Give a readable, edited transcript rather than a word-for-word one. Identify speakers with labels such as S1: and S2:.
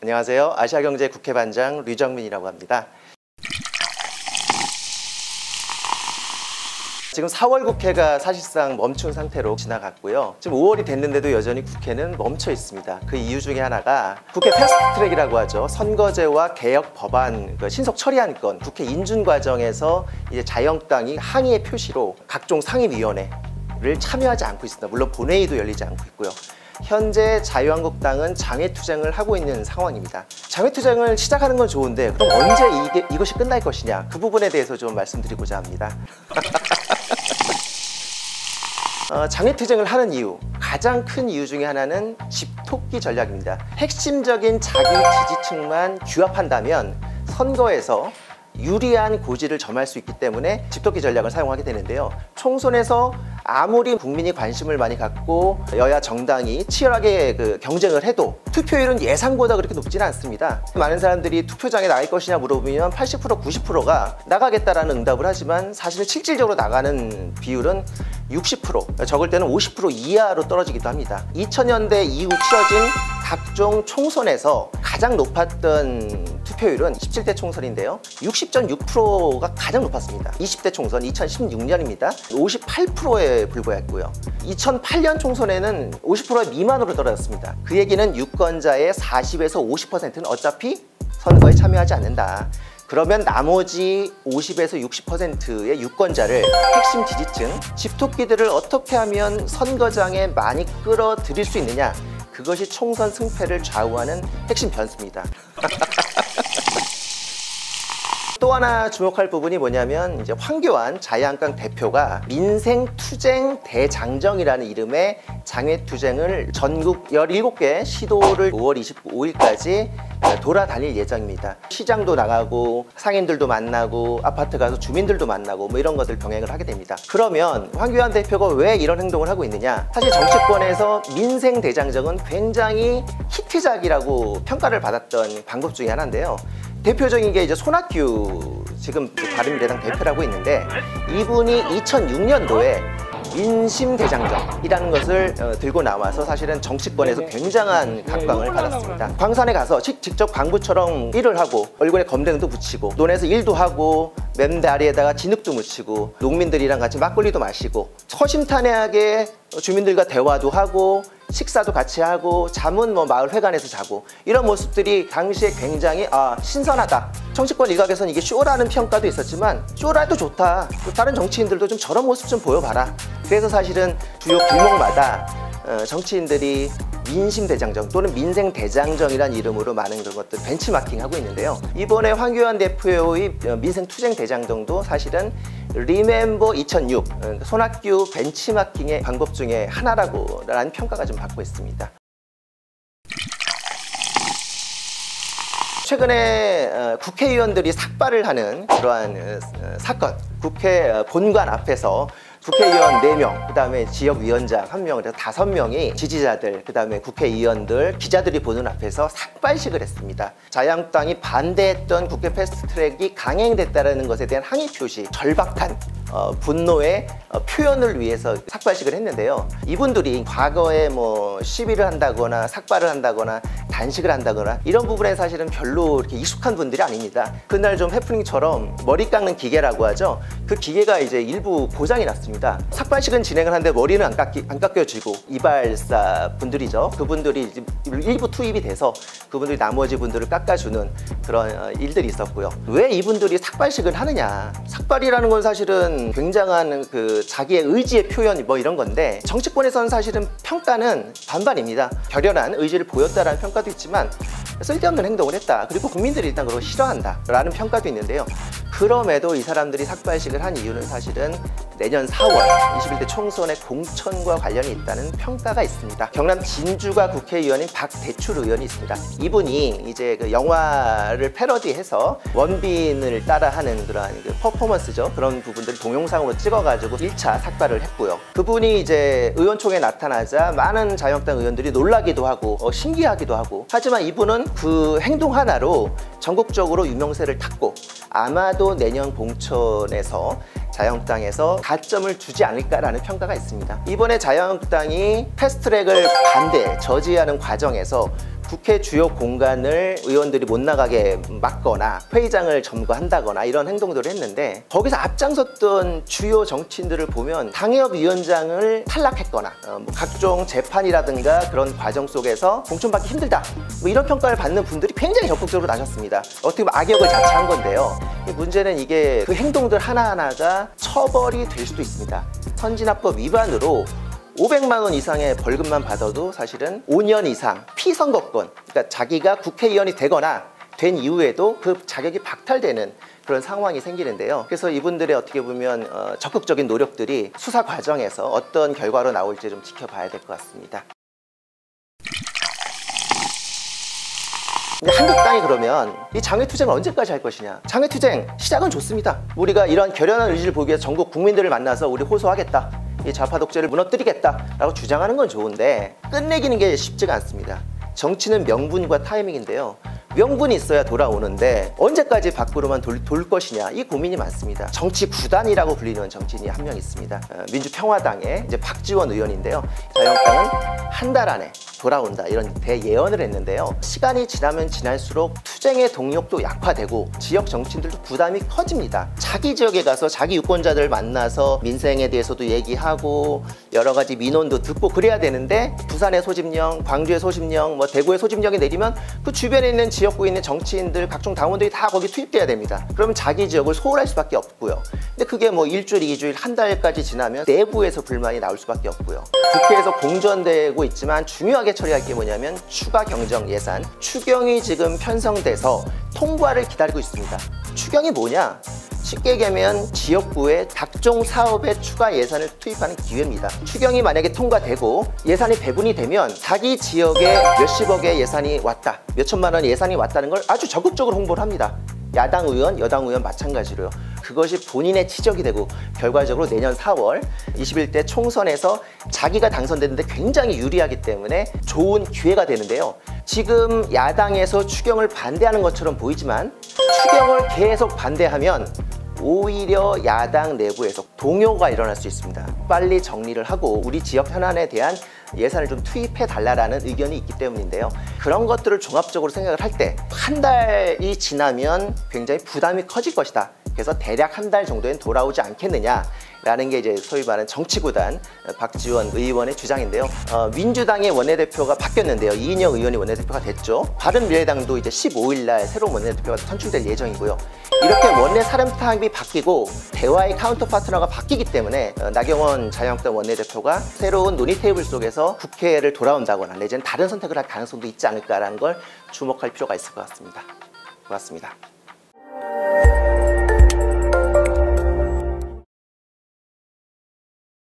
S1: 안녕하세요. 아시아경제 국회반장 류정민이라고 합니다. 지금 4월 국회가 사실상 멈춘 상태로 지나갔고요. 지금 5월이 됐는데도 여전히 국회는 멈춰 있습니다. 그 이유 중에 하나가 국회 패스트트랙이라고 하죠. 선거제와 개혁 법안 신속 처리한 건 국회 인준 과정에서 이제 자유한국당이 항의의 표시로 각종 상임위원회를 참여하지 않고 있습니다. 물론 본회의도 열리지 않고 있고요. 현재 자유한국당은 장외투쟁을 하고 있는 상황입니다. 장외투쟁을 시작하는 건 좋은데 그럼 언제 이것이 끝날 것이냐, 그 부분에 대해서 좀 말씀드리고자 합니다. 장외투쟁을 하는 이유, 가장 큰 이유 중에 하나는 집토끼 전략입니다. 핵심적인 자기 지지층만 규합한다면 선거에서 유리한 고지를 점할 수 있기 때문에 집토끼 전략을 사용하게 되는데요. 총선에서 아무리 국민이 관심을 많이 갖고 여야 정당이 치열하게 경쟁을 해도 투표율은 예상보다 그렇게 높지는 않습니다. 많은 사람들이 투표장에 나갈 것이냐 물어보면 80%, 90%가 나가겠다라는 응답을 하지만 사실은 실질적으로 나가는 비율은 60%, 적을 때는 50% 이하로 떨어지기도 합니다. 2000년대 이후 치러진 각종 총선에서 가장 높았던 투표율은 17대 총선인데요. 60.6%가 가장 높았습니다. 20대 총선 2016년입니다. 58%에 불과했고요. 2008년 총선에는 50% 미만으로 떨어졌습니다. 그 얘기는 유권자의 40에서 50%는 어차피 선거에 참여하지 않는다. 그러면 나머지 50에서 60%의 유권자를, 핵심 지지층, 집토끼들을 어떻게 하면 선거장에 많이 끌어들일 수 있느냐, 그것이 총선 승패를 좌우하는 핵심 변수입니다. 또 하나 주목할 부분이 뭐냐면 이제 황교안 자유한국당 대표가 민생투쟁 대장정이라는 이름의 장외투쟁을 전국 17개 시도를 5월 25일까지 돌아다닐 예정입니다. 시장도 나가고 상인들도 만나고 아파트 가서 주민들도 만나고 뭐 이런 것들 병행을 하게 됩니다. 그러면 황교안 대표가 왜 이런 행동을 하고 있느냐? 사실 정치권에서 민생 대장정은 굉장히 히트작이라고 평가를 받았던 방법 중에 하나인데요. 대표적인 게 이제 손학규, 지금 바른미래당 대표라고 있는데, 이분이 2006년도에 민심대장정이라는 것을 들고 나와서 사실은 정치권에서 굉장한 각광을 받았습니다. 광산에 가서 직접 광부처럼 일을 하고 얼굴에 검댕도 붙이고 논에서 일도 하고 맨다리에다가 진흙도 묻히고 농민들이랑 같이 막걸리도 마시고 허심탄회하게 주민들과 대화도 하고 식사도 같이 하고 잠은 마을 회관에서 자고, 이런 모습들이 당시에 굉장히 신선하다. 정치권 일각에서는 이게 쇼라는 평가도 있었지만 쇼라도 좋다. 다른 정치인들도 좀 저런 모습 좀 보여봐라. 그래서 사실은 주요 길목마다 정치인들이 민심대장정 또는 민생대장정이라는 이름으로 많은 그런 것들 벤치마킹하고 있는데요. 이번에 황교안 대표의 민생투쟁대장정도 사실은 리멤버 2006, 손학규 벤치마킹의 방법 중에 하나라는 평가가 좀 받고 있습니다. 최근에 국회의원들이 삭발을 하는 그러한 사건, 국회 본관 앞에서 국회의원 4명, 그 다음에 지역위원장 1명, 그래서 5명이 지지자들, 그 다음에 국회의원들, 기자들이 보는 앞에서 삭발식을 했습니다. 자유한국당이 반대했던 국회 패스트트랙이 강행됐다는 것에 대한 항의 표시, 절박한 분노의 표현을 위해서 삭발식을 했는데요. 이분들이 과거에 시위를 한다거나 삭발을 한다거나 단식을 한다거나 이런 부분에 사실은 별로 이렇게 익숙한 분들이 아닙니다. 그날 좀 해프닝처럼 머리 깎는 기계라고 하죠. 그 기계가 이제 일부 고장이 났습니다. 삭발식은 진행을 하는데 머리는 안 깎여지고, 이발사 분들이죠. 그분들이 일부 투입이 돼서 그분들이 나머지 분들을 깎아주는 그런 일들이 있었고요. 왜 이분들이 삭발식을 하느냐? 삭발이라는 건 사실은 굉장한 자기의 의지의 표현 이런 건데, 정치권에서는 사실은 평가는 반반입니다. 결연한 의지를 보였다라는 평가도 있지만 쓸데없는 행동을 했다. 그리고 국민들이 일단 그걸 싫어한다 라는 평가도 있는데요. 그럼에도 이 사람들이 삭발식을 한 이유는 사실은 내년 4월 21대 총선의 공천과 관련이 있다는 평가가 있습니다. 경남 진주가 국회의원인 박대출 의원이 있습니다. 이분이 이제 영화를 패러디해서 원빈을 따라하는 그러한 퍼포먼스죠. 그런 부분들을 동영상으로 찍어가지고 1차 삭발을 했고요. 그분이 이제 의원총회에 나타나자 많은 자유한국당 의원들이 놀라기도 하고 신기하기도 하고, 하지만 이분은 그 행동 하나로 전국적으로 유명세를 탔고, 아마도 내년 공천에서 자유한국당에서 가점을 주지 않을까라는 평가가 있습니다. 이번에 자유한국당이 패스트트랙을 저지하는 과정에서 국회 주요 공간을 의원들이 못 나가게 막거나 회의장을 점거한다거나 이런 행동들을 했는데, 거기서 앞장섰던 주요 정치인들을 보면 당협위원장을 탈락했거나 뭐 각종 재판이라든가 그런 과정 속에서 공천받기 힘들다, 뭐 이런 평가를 받는 분들이 굉장히 적극적으로 나섰습니다. 어떻게 보면 악역을 자처한 건데요. 문제는 이게 그 행동들 하나하나가 처벌이 될 수도 있습니다. 선진화법 위반으로 500만 원 이상의 벌금만 받아도 사실은 5년 이상 피선거권, 그러니까 자기가 국회의원이 되거나 된 이후에도 그 자격이 박탈되는 그런 상황이 생기는데요. 그래서 이분들의 어떻게 보면 적극적인 노력들이 수사 과정에서 어떤 결과로 나올지 좀 지켜봐야 될 것 같습니다. 근데 한국당이 그러면 이 장외투쟁을 언제까지 할 것이냐. 장외투쟁 시작은 좋습니다. 우리가 이런 결연한 의지를 보기 위해서 전국 국민들을 만나서 우리 호소하겠다, 이 좌파 독재를 무너뜨리겠다라고 주장하는 건 좋은데 끝내기는 게 쉽지가 않습니다. 정치는 명분과 타이밍인데요. 명분이 있어야 돌아오는데 언제까지 밖으로만 돌 것이냐, 이 고민이 많습니다. 정치 구단이라고 불리는 정치인이 한 명 있습니다. 민주평화당의 이제 박지원 의원인데요. 자유한국당은 한 달 안에 돌아온다, 이런 대예언을 했는데요. 시간이 지나면 지날수록 투쟁의 동력도 약화되고 지역 정치인들도 부담이 커집니다. 자기 지역에 가서 자기 유권자들 만나서 민생에 대해서도 얘기하고 여러 가지 민원도 듣고 그래야 되는데, 부산의 소집령, 광주의 소집령, 뭐 대구의 소집령이 내리면 그 주변에 있는 지역구에 있는 정치인들, 각종 당원들이 다 거기 투입돼야 됩니다. 그러면 자기 지역을 소홀할 수밖에 없고요. 근데 그게 뭐 일주일, 2주일, 한 달까지 지나면 내부에서 불만이 나올 수밖에 없고요. 국회에서 공전되고 있지만 중요하게 처리할 게 뭐냐면 추가 경정 예산, 추경이 지금 편성돼서 통과를 기다리고 있습니다. 추경이 뭐냐? 쉽게 얘기하면 지역구에 각종 사업에 추가 예산을 투입하는 기회입니다. 추경이 만약에 통과되고 예산이 배분이 되면 자기 지역에 몇십억의 예산이 왔다, 몇천만 원 예산이 왔다는 걸 아주 적극적으로 홍보를 합니다. 야당 의원, 여당 의원 마찬가지로요. 그것이 본인의 치적이 되고 결과적으로 내년 4월 21대 총선에서 자기가 당선되는데 굉장히 유리하기 때문에 좋은 기회가 되는데요. 지금 야당에서 추경을 반대하는 것처럼 보이지만 추경을 계속 반대하면 오히려 야당 내부에서 동요가 일어날 수 있습니다. 빨리 정리를 하고 우리 지역 현안에 대한 예산을 좀 투입해 달라라는 의견이 있기 때문인데요. 그런 것들을 종합적으로 생각을 할 때 한 달이 지나면 굉장히 부담이 커질 것이다. 그래서 대략 한 달 정도엔 돌아오지 않겠느냐라는 게 이제 소위 말하는 정치구단 박지원 의원의 주장인데요. 민주당의 원내대표가 바뀌었는데요. 이인영 의원이 원내대표가 됐죠. 바른미래당도 이제 15일 날 새로운 원내대표가 선출될 예정이고요. 이렇게 원내 사람탑이 바뀌고 대화의 카운터 파트너가 바뀌기 때문에 나경원 자유한국당 원내대표가 새로운 논의 테이블 속에서 국회를 돌아온다거나 내지는 다른 선택을 할 가능성도 있지 않을까라는 걸 주목할 필요가 있을 것 같습니다. 고맙습니다.